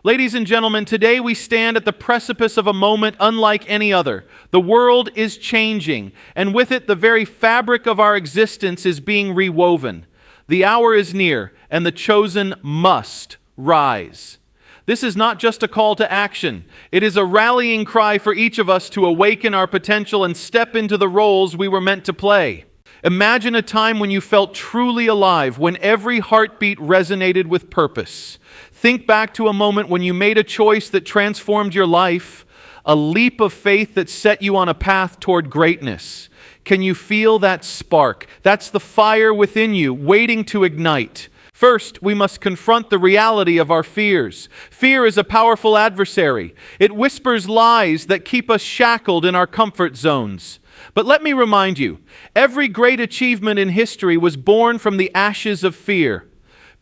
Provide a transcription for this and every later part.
Ladies and gentlemen, today we stand at the precipice of a moment unlike any other. The world is changing, and with it the very fabric of our existence is being rewoven. The hour is near, and the chosen must rise. This is not just a call to action. It is a rallying cry for each of us to awaken our potential and step into the roles we were meant to play. Imagine a time when you felt truly alive, when every heartbeat resonated with purpose. Think back to a moment when you made a choice that transformed your life, a leap of faith that set you on a path toward greatness. Can you feel that spark? That's the fire within you, waiting to ignite. First, we must confront the reality of our fears. Fear is a powerful adversary. It whispers lies that keep us shackled in our comfort zones. But let me remind you, every great achievement in history was born from the ashes of fear.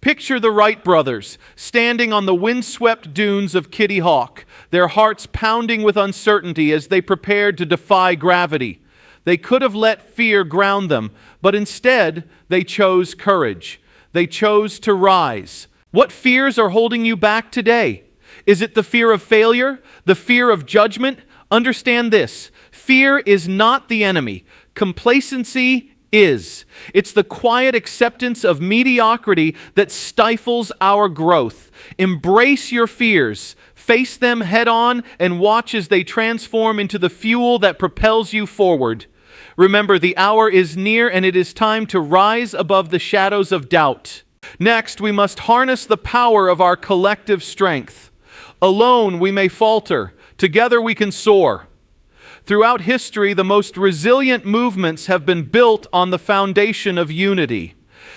Picture the Wright brothers standing on the windswept dunes of Kitty Hawk, their hearts pounding with uncertainty as they prepared to defy gravity. They could have let fear ground them, but instead they chose courage. They chose to rise. What fears are holding you back today? Is it the fear of failure? The fear of judgment? Understand this. Fear is not the enemy. Complacency is. It's the quiet acceptance of mediocrity that stifles our growth. Embrace your fears. Face them head on and watch as they transform into the fuel that propels you forward. Remember, the hour is near and it is time to rise above the shadows of doubt. Next, we must harness the power of our collective strength. Alone, we may falter. Together, we can soar. Throughout history, the most resilient movements have been built on the foundation of unity.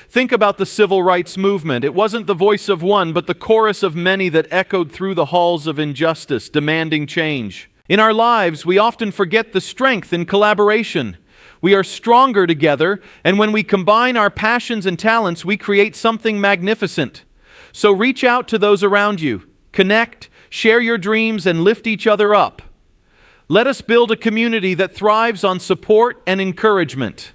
Think about the civil rights movement. It wasn't the voice of one, but the chorus of many that echoed through the halls of injustice, demanding change. In our lives, we often forget the strength in collaboration. We are stronger together, and when we combine our passions and talents, we create something magnificent. So reach out to those around you. Connect, share your dreams, and lift each other up. Let us build a community that thrives on support and encouragement.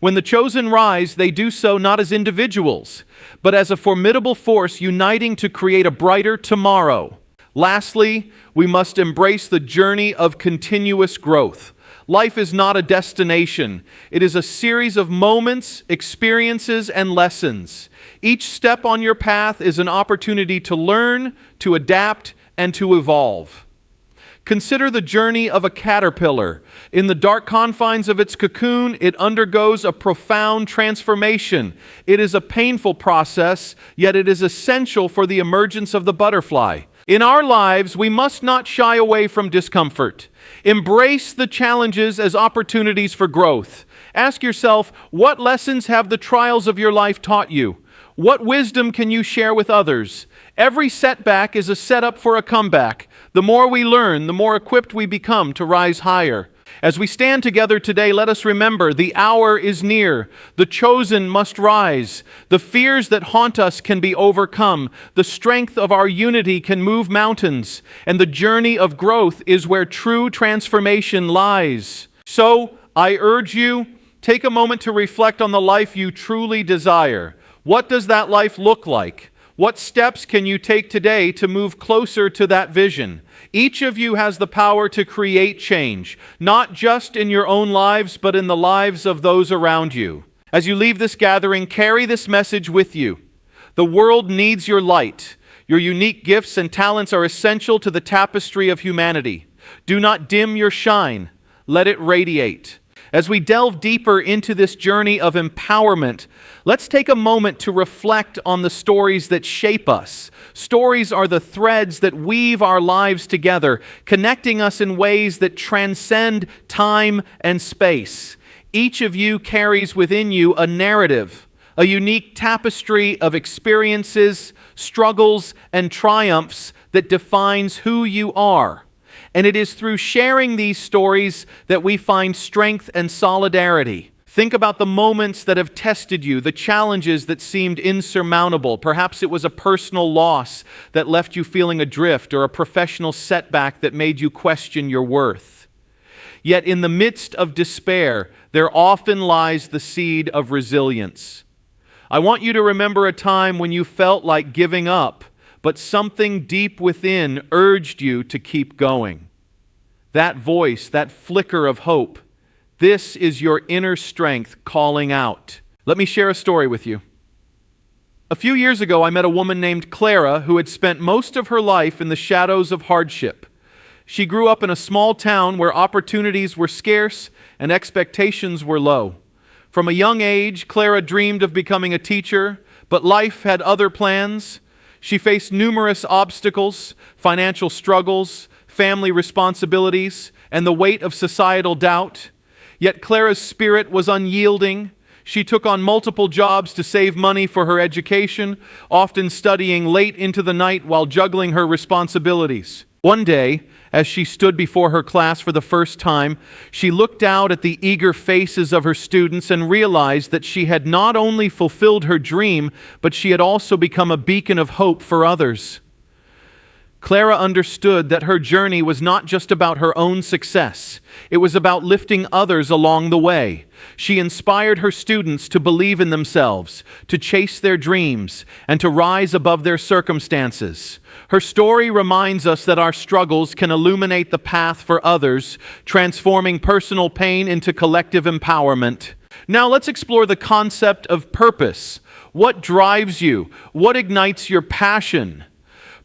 When the chosen rise, they do so not as individuals, but as a formidable force uniting to create a brighter tomorrow. Lastly, we must embrace the journey of continuous growth. Life is not a destination. It is a series of moments, experiences, and lessons. Each step on your path is an opportunity to learn, to adapt, and to evolve. Consider the journey of a caterpillar. In the dark confines of its cocoon, it undergoes a profound transformation. It is a painful process, yet it is essential for the emergence of the butterfly. In our lives, we must not shy away from discomfort. Embrace the challenges as opportunities for growth. Ask yourself, what lessons have the trials of your life taught you? What wisdom can you share with others? Every setback is a setup for a comeback. The more we learn, the more equipped we become to rise higher. As we stand together today, let us remember the hour is near. The chosen must rise. The fears that haunt us can be overcome. The strength of our unity can move mountains. And the journey of growth is where true transformation lies. So, I urge you, take a moment to reflect on the life you truly desire. What does that life look like? What steps can you take today to move closer to that vision? Each of you has the power to create change, not just in your own lives, but in the lives of those around you. As you leave this gathering, carry this message with you. The world needs your light. Your unique gifts and talents are essential to the tapestry of humanity. Do not dim your shine. Let it radiate. As we delve deeper into this journey of empowerment, let's take a moment to reflect on the stories that shape us. Stories are the threads that weave our lives together, connecting us in ways that transcend time and space. Each of you carries within you a narrative, a unique tapestry of experiences, struggles, and triumphs that defines who you are. And it is through sharing these stories that we find strength and solidarity. Think about the moments that have tested you, the challenges that seemed insurmountable. Perhaps it was a personal loss that left you feeling adrift, or a professional setback that made you question your worth. Yet in the midst of despair, there often lies the seed of resilience. I want you to remember a time when you felt like giving up, but something deep within urged you to keep going. That voice, that flicker of hope, this is your inner strength calling out. Let me share a story with you. A few years ago, I met a woman named Clara who had spent most of her life in the shadows of hardship. She grew up in a small town where opportunities were scarce and expectations were low. From a young age, Clara dreamed of becoming a teacher, but life had other plans. She faced numerous obstacles, financial struggles, family responsibilities, and the weight of societal doubt. Yet Clara's spirit was unyielding. She took on multiple jobs to save money for her education, often studying late into the night while juggling her responsibilities. One day, as she stood before her class for the first time, she looked out at the eager faces of her students and realized that she had not only fulfilled her dream, but she had also become a beacon of hope for others. Clara understood that her journey was not just about her own success. It was about lifting others along the way. She inspired her students to believe in themselves, to chase their dreams, and to rise above their circumstances. Her story reminds us that our struggles can illuminate the path for others, transforming personal pain into collective empowerment. Now let's explore the concept of purpose. What drives you? What ignites your passion?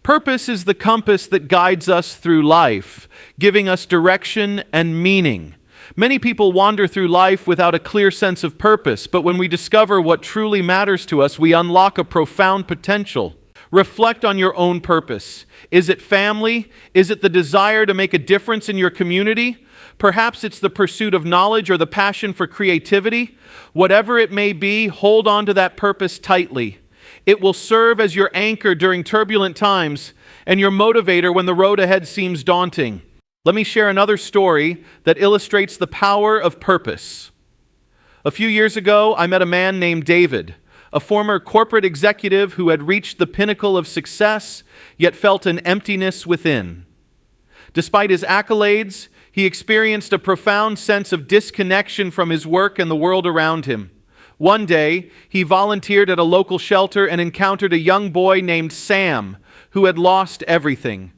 Purpose is the compass that guides us through life, giving us direction and meaning. Many people wander through life without a clear sense of purpose, but when we discover what truly matters to us, we unlock a profound potential. Reflect on your own purpose. Is it family? Is it the desire to make a difference in your community? Perhaps it's the pursuit of knowledge or the passion for creativity. Whatever it may be, hold on to that purpose tightly. It will serve as your anchor during turbulent times and your motivator when the road ahead seems daunting. Let me share another story that illustrates the power of purpose. A few years ago, I met a man named David, a former corporate executive who had reached the pinnacle of success, yet felt an emptiness within. Despite his accolades, he experienced a profound sense of disconnection from his work and the world around him. One day, he volunteered at a local shelter and encountered a young boy named Sam who had lost everything.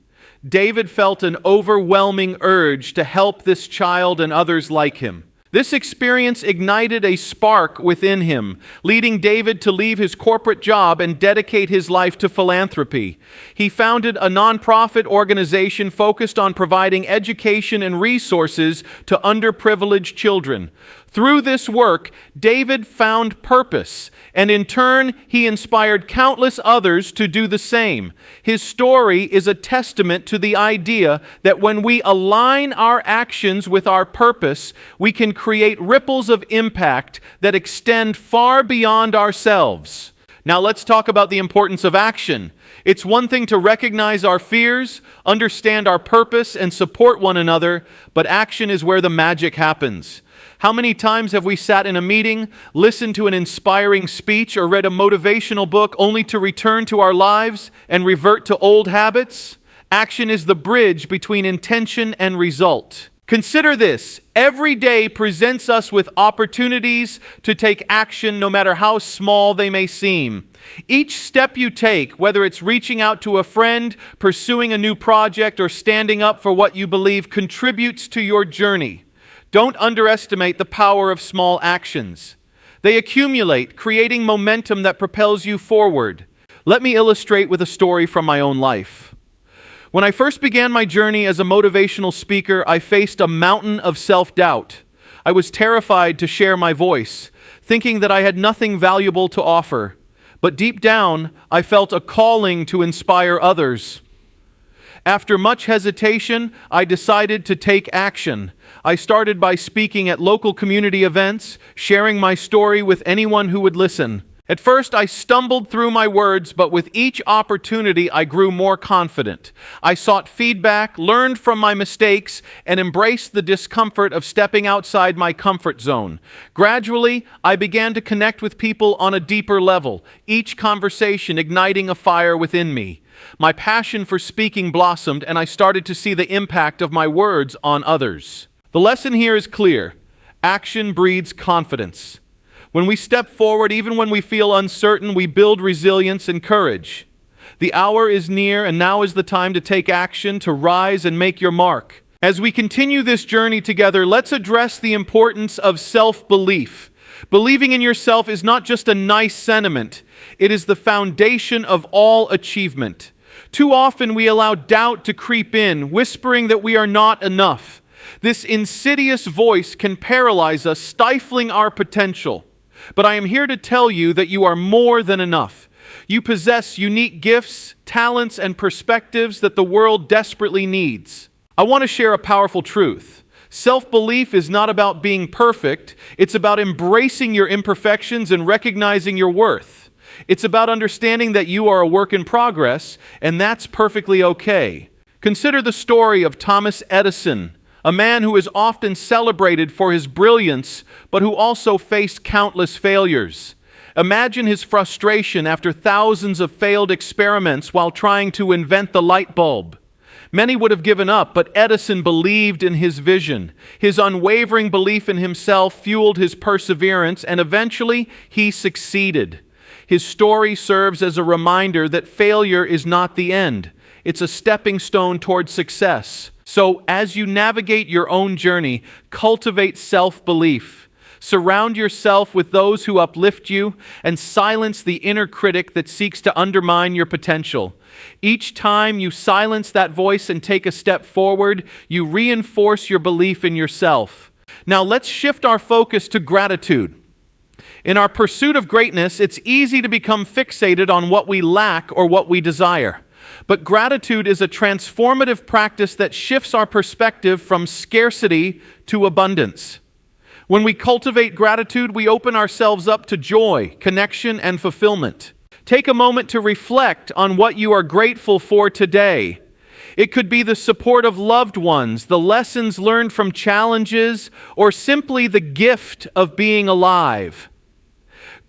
David felt an overwhelming urge to help this child and others like him. This experience ignited a spark within him, leading David to leave his corporate job and dedicate his life to philanthropy. He founded a nonprofit organization focused on providing education and resources to underprivileged children. Through this work, David found purpose, and in turn, he inspired countless others to do the same. His story is a testament to the idea that when we align our actions with our purpose, we can create ripples of impact that extend far beyond ourselves. Now let's talk about the importance of action. It's one thing to recognize our fears, understand our purpose, and support one another, but action is where the magic happens. How many times have we sat in a meeting, listened to an inspiring speech, or read a motivational book only to return to our lives and revert to old habits? Action is the bridge between intention and result. Consider this: every day presents us with opportunities to take action, no matter how small they may seem. Each step you take, whether it's reaching out to a friend, pursuing a new project, or standing up for what you believe, contributes to your journey. Don't underestimate the power of small actions. They accumulate, creating momentum that propels you forward. Let me illustrate with a story from my own life. When I first began my journey as a motivational speaker, I faced a mountain of self-doubt. I was terrified to share my voice, thinking that I had nothing valuable to offer. But deep down, I felt a calling to inspire others. After much hesitation, I decided to take action. I started by speaking at local community events, sharing my story with anyone who would listen. At first, I stumbled through my words, but with each opportunity, I grew more confident. I sought feedback, learned from my mistakes, and embraced the discomfort of stepping outside my comfort zone. Gradually, I began to connect with people on a deeper level, each conversation igniting a fire within me. My passion for speaking blossomed, and I started to see the impact of my words on others. The lesson here is clear. Action breeds confidence. When we step forward, even when we feel uncertain, we build resilience and courage. The hour is near, and now is the time to take action, to rise and make your mark. As we continue this journey together, let's address the importance of self-belief. Believing in yourself is not just a nice sentiment. It is the foundation of all achievement. Too often we allow doubt to creep in, whispering that we are not enough. This insidious voice can paralyze us, stifling our potential. But I am here to tell you that you are more than enough. You possess unique gifts, talents, and perspectives that the world desperately needs. I want to share a powerful truth. Self-belief is not about being perfect. It's about embracing your imperfections and recognizing your worth. It's about understanding that you are a work in progress, and that's perfectly okay. Consider the story of Thomas Edison, a man who is often celebrated for his brilliance, but who also faced countless failures. Imagine his frustration after thousands of failed experiments while trying to invent the light bulb. Many would have given up, but Edison believed in his vision. His unwavering belief in himself fueled his perseverance, and eventually he succeeded. His story serves as a reminder that failure is not the end. It's a stepping stone towards success. So, as you navigate your own journey, cultivate self-belief. Surround yourself with those who uplift you and silence the inner critic that seeks to undermine your potential. Each time you silence that voice and take a step forward, you reinforce your belief in yourself. Now let's shift our focus to gratitude. In our pursuit of greatness, it's easy to become fixated on what we lack or what we desire. But gratitude is a transformative practice that shifts our perspective from scarcity to abundance. When we cultivate gratitude, we open ourselves up to joy, connection, and fulfillment. Take a moment to reflect on what you are grateful for today. It could be the support of loved ones, the lessons learned from challenges, or simply the gift of being alive.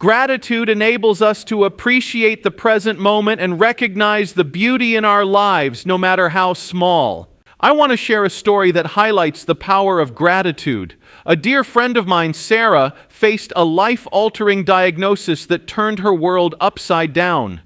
Gratitude enables us to appreciate the present moment and recognize the beauty in our lives, no matter how small. I want to share a story that highlights the power of gratitude. A dear friend of mine, Sarah, faced a life-altering diagnosis that turned her world upside down.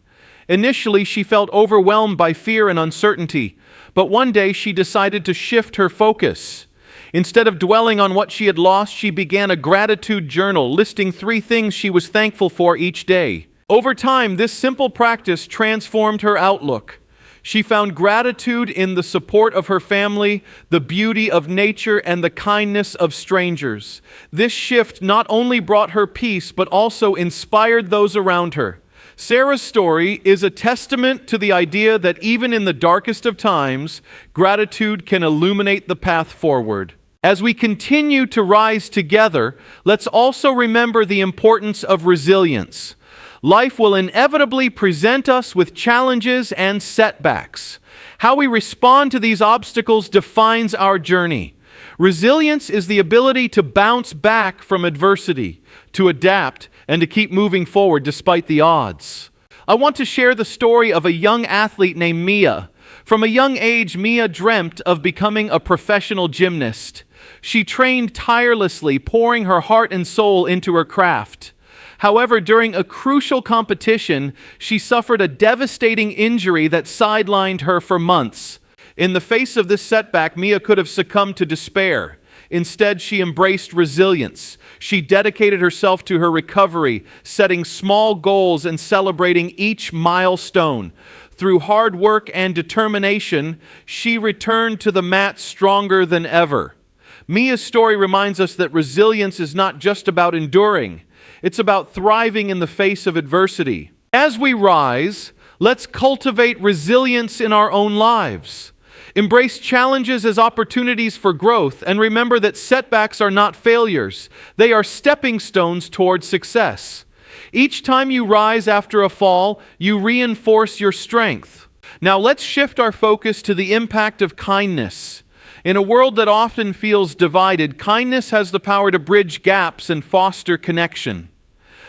Initially, she felt overwhelmed by fear and uncertainty, but one day she decided to shift her focus. Instead of dwelling on what she had lost, she began a gratitude journal, listing 3 things she was thankful for each day. Over time, this simple practice transformed her outlook. She found gratitude in the support of her family, the beauty of nature, and the kindness of strangers. This shift not only brought her peace, but also inspired those around her. Sarah's story is a testament to the idea that even in the darkest of times, gratitude can illuminate the path forward. As we continue to rise together, let's also remember the importance of resilience. Life will inevitably present us with challenges and setbacks. How we respond to these obstacles defines our journey. Resilience is the ability to bounce back from adversity, to adapt, and to keep moving forward despite the odds. I want to share the story of a young athlete named Mia. From a young age, Mia dreamt of becoming a professional gymnast. She trained tirelessly, pouring her heart and soul into her craft. However, during a crucial competition, she suffered a devastating injury that sidelined her for months. In the face of this setback, Mia could have succumbed to despair. Instead, she embraced resilience. She dedicated herself to her recovery, setting small goals and celebrating each milestone. Through hard work and determination, she returned to the mat stronger than ever. Mia's story reminds us that resilience is not just about enduring. It's about thriving in the face of adversity. As we rise, let's cultivate resilience in our own lives. Embrace challenges as opportunities for growth, and remember that setbacks are not failures. They are stepping stones towards success. Each time you rise after a fall, you reinforce your strength. Now let's shift our focus to the impact of kindness. In a world that often feels divided, kindness has the power to bridge gaps and foster connection.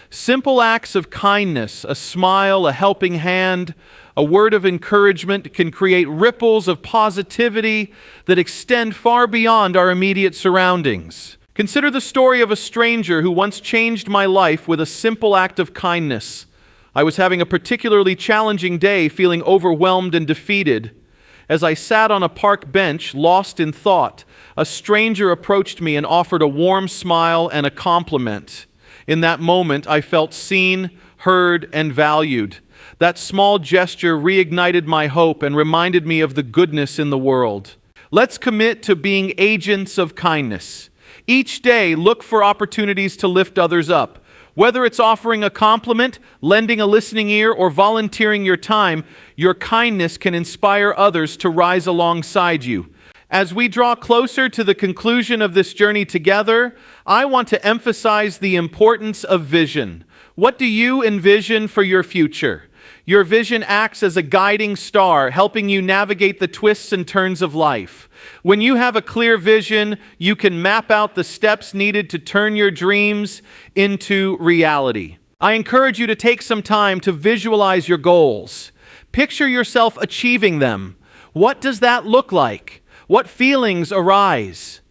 Simple acts of kindness, a smile, a helping hand, a word of encouragement can create ripples of positivity that extend far beyond our immediate surroundings. Consider the story of a stranger who once changed my life with a simple act of kindness. I was having a particularly challenging day, feeling overwhelmed and defeated. As I sat on a park bench, lost in thought, a stranger approached me and offered a warm smile and a compliment. In that moment, I felt seen, heard, and valued. That small gesture reignited my hope and reminded me of the goodness in the world. Let's commit to being agents of kindness. Each day, look for opportunities to lift others up. Whether it's offering a compliment, lending a listening ear, or volunteering your time, your kindness can inspire others to rise alongside you. As we draw closer to the conclusion of this journey together, I want to emphasize the importance of vision. What do you envision for your future? Your vision acts as a guiding star, helping you navigate the twists and turns of life. When you have a clear vision, you can map out the steps needed to turn your dreams into reality. I encourage you to take some time to visualize your goals. Picture yourself achieving them. What does that look like? What feelings arise?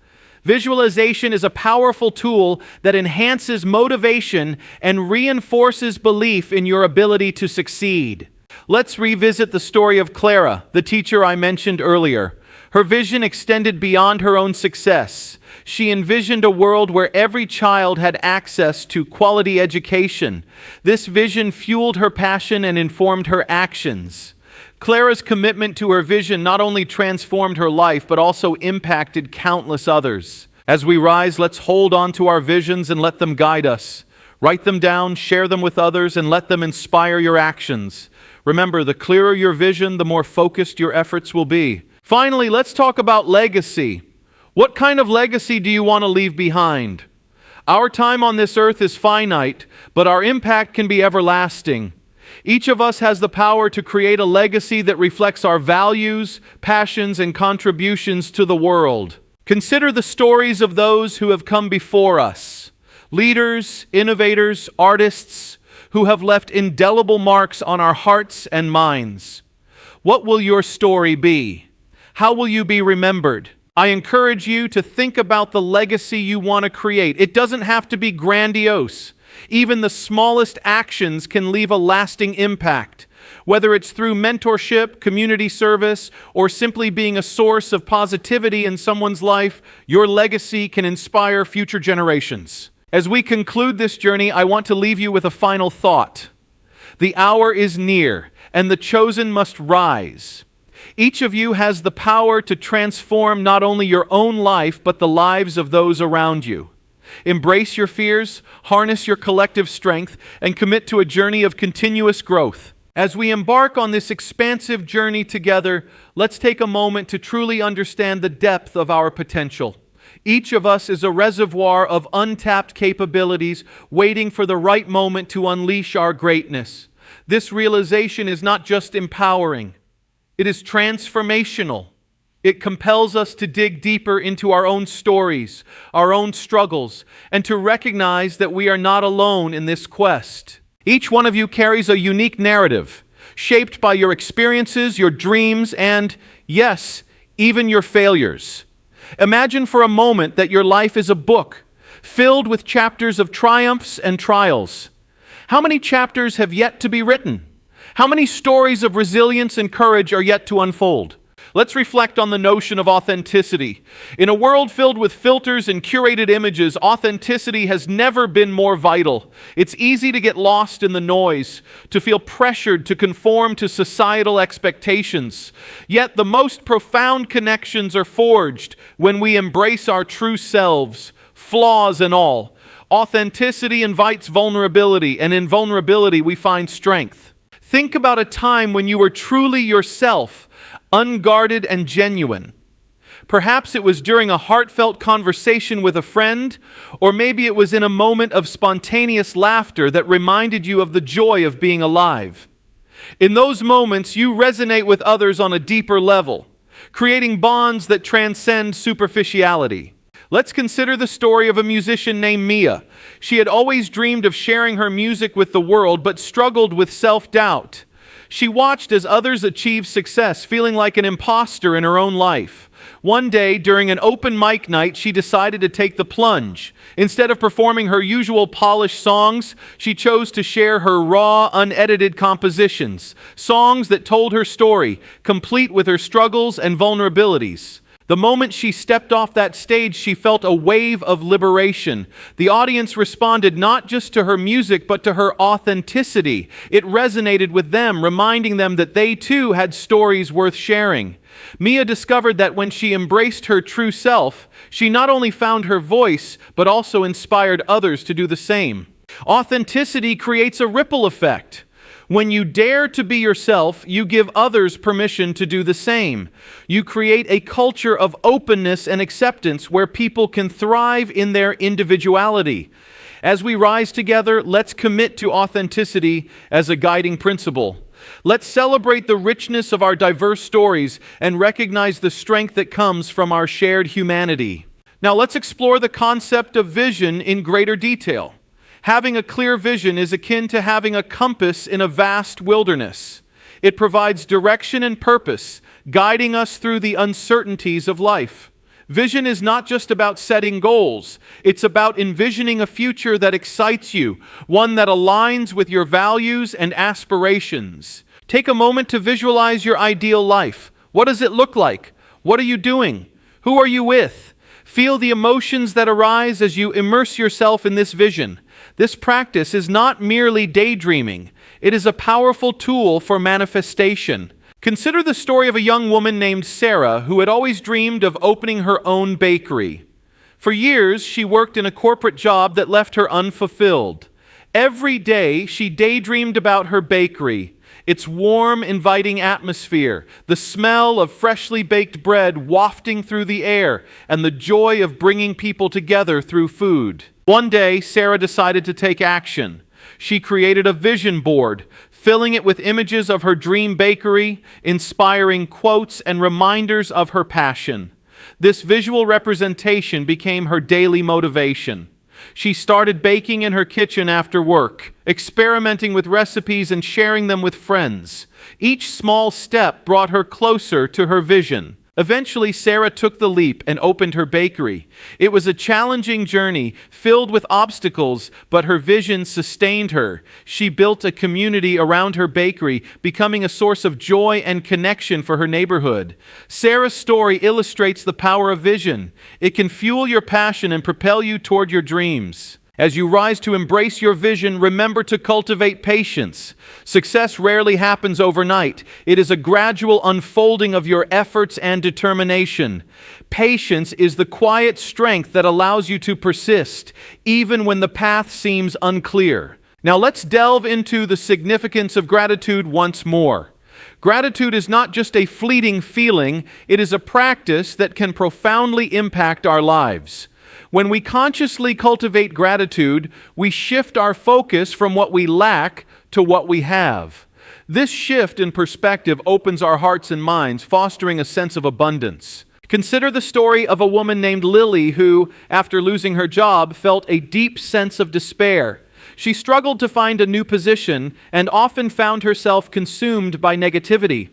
Visualization is a powerful tool that enhances motivation and reinforces belief in your ability to succeed. Let's revisit the story of Clara, the teacher I mentioned earlier. Her vision extended beyond her own success. She envisioned a world where every child had access to quality education. This vision fueled her passion and informed her actions. Clara's commitment to her vision not only transformed her life, but also impacted countless others. As we rise, let's hold on to our visions and let them guide us. Write them down, share them with others, and let them inspire your actions. Remember, the clearer your vision, the more focused your efforts will be. Finally, let's talk about legacy. What kind of legacy do you want to leave behind? Our time on this earth is finite, but our impact can be everlasting. Each of us has the power to create a legacy that reflects our values, passions, and contributions to the world. Consider the stories of those who have come before us. Leaders, innovators, artists who have left indelible marks on our hearts and minds. What will your story be? How will you be remembered? I encourage you to think about the legacy you want to create. It doesn't have to be grandiose. Even the smallest actions can leave a lasting impact. Whether it's through mentorship, community service, or simply being a source of positivity in someone's life, your legacy can inspire future generations. As we conclude this journey, I want to leave you with a final thought. The hour is near, and the chosen must rise. Each of you has the power to transform not only your own life, but the lives of those around you. Embrace your fears, harness your collective strength, and commit to a journey of continuous growth. As we embark on this expansive journey together, let's take a moment to truly understand the depth of our potential. Each of us is a reservoir of untapped capabilities waiting for the right moment to unleash our greatness. This realization is not just empowering, it is transformational. It compels us to dig deeper into our own stories, our own struggles, and to recognize that we are not alone in this quest. Each one of you carries a unique narrative, shaped by your experiences, your dreams, and, yes, even your failures. Imagine for a moment that your life is a book, filled with chapters of triumphs and trials. How many chapters have yet to be written? How many stories of resilience and courage are yet to unfold? Let's reflect on the notion of authenticity. In a world filled with filters and curated images, authenticity has never been more vital. It's easy to get lost in the noise, to feel pressured to conform to societal expectations. Yet the most profound connections are forged when we embrace our true selves, flaws and all. Authenticity invites vulnerability, and in vulnerability we find strength. Think about a time when you were truly yourself, unguarded and genuine. Perhaps it was during a heartfelt conversation with a friend, or maybe it was in a moment of spontaneous laughter that reminded you of the joy of being alive. In those moments, you resonate with others on a deeper level, creating bonds that transcend superficiality. Let's consider the story of a musician named Mia. She had always dreamed of sharing her music with the world, but struggled with self-doubt. She watched as others achieved success, feeling like an imposter in her own life. One day, during an open mic night, she decided to take the plunge. Instead of performing her usual polished songs, she chose to share her raw, unedited compositions, songs that told her story, complete with her struggles and vulnerabilities. The moment she stepped off that stage, she felt a wave of liberation. The audience responded not just to her music, but to her authenticity. It resonated with them, reminding them that they too had stories worth sharing. Mia discovered that when she embraced her true self, she not only found her voice, but also inspired others to do the same. Authenticity creates a ripple effect. When you dare to be yourself, you give others permission to do the same. You create a culture of openness and acceptance where people can thrive in their individuality. As we rise together, let's commit to authenticity as a guiding principle. Let's celebrate the richness of our diverse stories and recognize the strength that comes from our shared humanity. Now let's explore the concept of vision in greater detail. Having a clear vision is akin to having a compass in a vast wilderness. It provides direction and purpose, guiding us through the uncertainties of life. Vision is not just about setting goals. It's about envisioning a future that excites you, one that aligns with your values and aspirations. Take a moment to visualize your ideal life. What does it look like? What are you doing? Who are you with? Feel the emotions that arise as you immerse yourself in this vision. This practice is not merely daydreaming. It is a powerful tool for manifestation. Consider the story of a young woman named Sarah who had always dreamed of opening her own bakery. For years, she worked in a corporate job that left her unfulfilled. Every day, she daydreamed about her bakery, its warm, inviting atmosphere, the smell of freshly baked bread wafting through the air, and the joy of bringing people together through food. One day, Sarah decided to take action. She created a vision board, filling it with images of her dream bakery, inspiring quotes and reminders of her passion. This visual representation became her daily motivation. She started baking in her kitchen after work, experimenting with recipes and sharing them with friends. Each small step brought her closer to her vision. Eventually, Sarah took the leap and opened her bakery. It was a challenging journey, filled with obstacles, but her vision sustained her. She built a community around her bakery, becoming a source of joy and connection for her neighborhood. Sarah's story illustrates the power of vision. It can fuel your passion and propel you toward your dreams. As you rise to embrace your vision, remember to cultivate patience. Success rarely happens overnight. It is a gradual unfolding of your efforts and determination. Patience is the quiet strength that allows you to persist, even when the path seems unclear. Now let's delve into the significance of gratitude once more. Gratitude is not just a fleeting feeling, it is a practice that can profoundly impact our lives. When we consciously cultivate gratitude, we shift our focus from what we lack to what we have. This shift in perspective opens our hearts and minds, fostering a sense of abundance. Consider the story of a woman named Lily who, after losing her job, felt a deep sense of despair. She struggled to find a new position and often found herself consumed by negativity.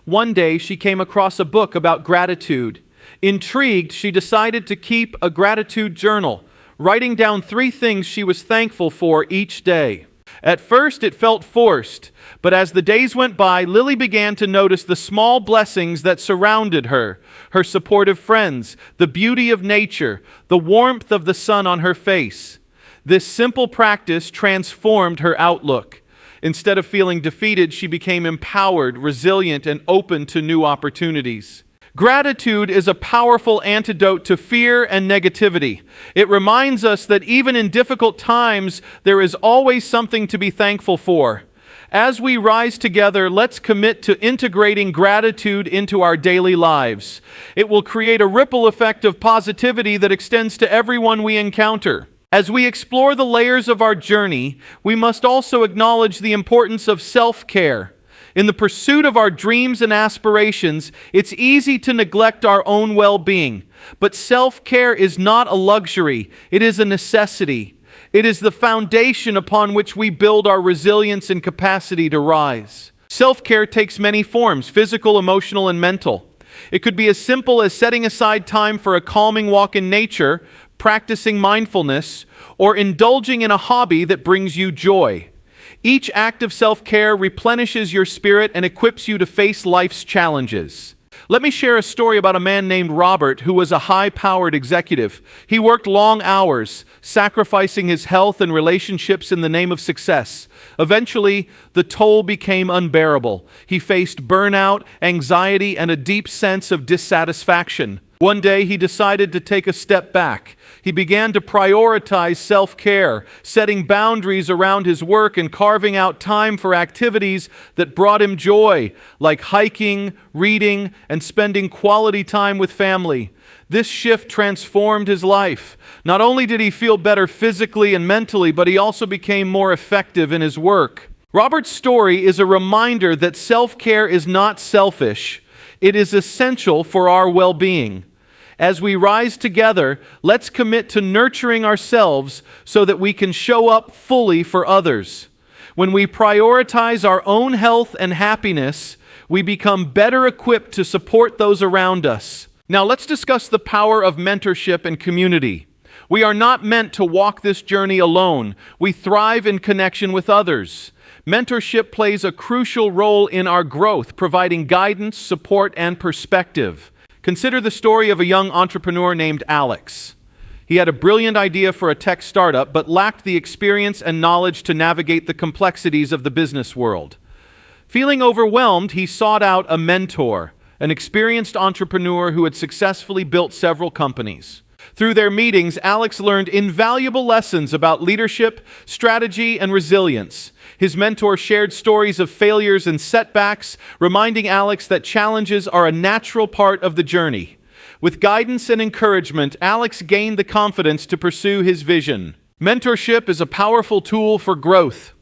One day, she came across a book about gratitude. Intrigued, she decided to keep a gratitude journal, writing down 3 things she was thankful for each day. At first, it felt forced, but as the days went by, Lily began to notice the small blessings that surrounded her, her supportive friends, the beauty of nature, the warmth of the sun on her face. This simple practice transformed her outlook. Instead of feeling defeated, she became empowered, resilient, and open to new opportunities. Gratitude is a powerful antidote to fear and negativity. It reminds us that even in difficult times, there is always something to be thankful for. As we rise together, let's commit to integrating gratitude into our daily lives. It will create a ripple effect of positivity that extends to everyone we encounter. As we explore the layers of our journey, we must also acknowledge the importance of self-care. In the pursuit of our dreams and aspirations, it's easy to neglect our own well-being. But self-care is not a luxury, it is a necessity. It is the foundation upon which we build our resilience and capacity to rise. Self-care takes many forms: physical, emotional, and mental. It could be as simple as setting aside time for a calming walk in nature, practicing mindfulness, or indulging in a hobby that brings you joy. Each act of self-care replenishes your spirit and equips you to face life's challenges. Let me share a story about a man named Robert who was a high-powered executive. He worked long hours, sacrificing his health and relationships in the name of success. Eventually, the toll became unbearable. He faced burnout, anxiety, and a deep sense of dissatisfaction. One day, he decided to take a step back. He began to prioritize self-care, setting boundaries around his work and carving out time for activities that brought him joy, like hiking, reading, and spending quality time with family. This shift transformed his life. Not only did he feel better physically and mentally, but he also became more effective in his work. Robert's story is a reminder that self-care is not selfish. It is essential for our well-being. As we rise together, let's commit to nurturing ourselves so that we can show up fully for others. When we prioritize our own health and happiness, we become better equipped to support those around us. Now let's discuss the power of mentorship and community. We are not meant to walk this journey alone. We thrive in connection with others. Mentorship plays a crucial role in our growth, providing guidance, support, and perspective. Consider the story of a young entrepreneur named Alex. He had a brilliant idea for a tech startup, but lacked the experience and knowledge to navigate the complexities of the business world. Feeling overwhelmed, he sought out a mentor, an experienced entrepreneur who had successfully built several companies. Through their meetings, Alex learned invaluable lessons about leadership, strategy, and resilience. His mentor shared stories of failures and setbacks, reminding Alex that challenges are a natural part of the journey. With guidance and encouragement, Alex gained the confidence to pursue his vision. Mentorship is a powerful tool for growth.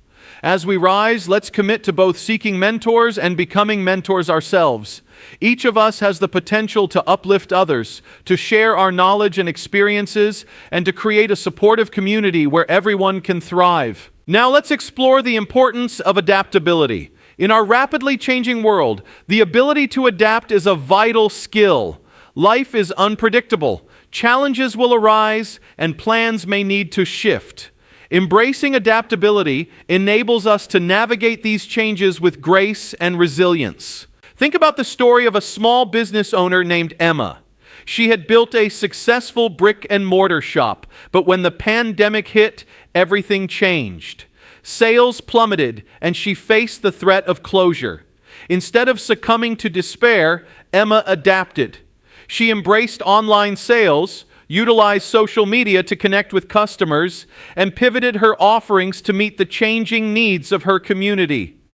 As we rise, let's commit to both seeking mentors and becoming mentors ourselves. Each of us has the potential to uplift others, to share our knowledge and experiences, and to create a supportive community where everyone can thrive. Now let's explore the importance of adaptability. In our rapidly changing world, the ability to adapt is a vital skill. Life is unpredictable. Challenges will arise, and plans may need to shift. Embracing adaptability enables us to navigate these changes with grace and resilience. Think about the story of a small business owner named Emma. She had built a successful brick and mortar shop, but when the pandemic hit, everything changed. Sales plummeted, and she faced the threat of closure. Instead of succumbing to despair, Emma adapted. She embraced online sales, utilized social media to connect with customers, and pivoted her offerings to meet the changing needs of her community.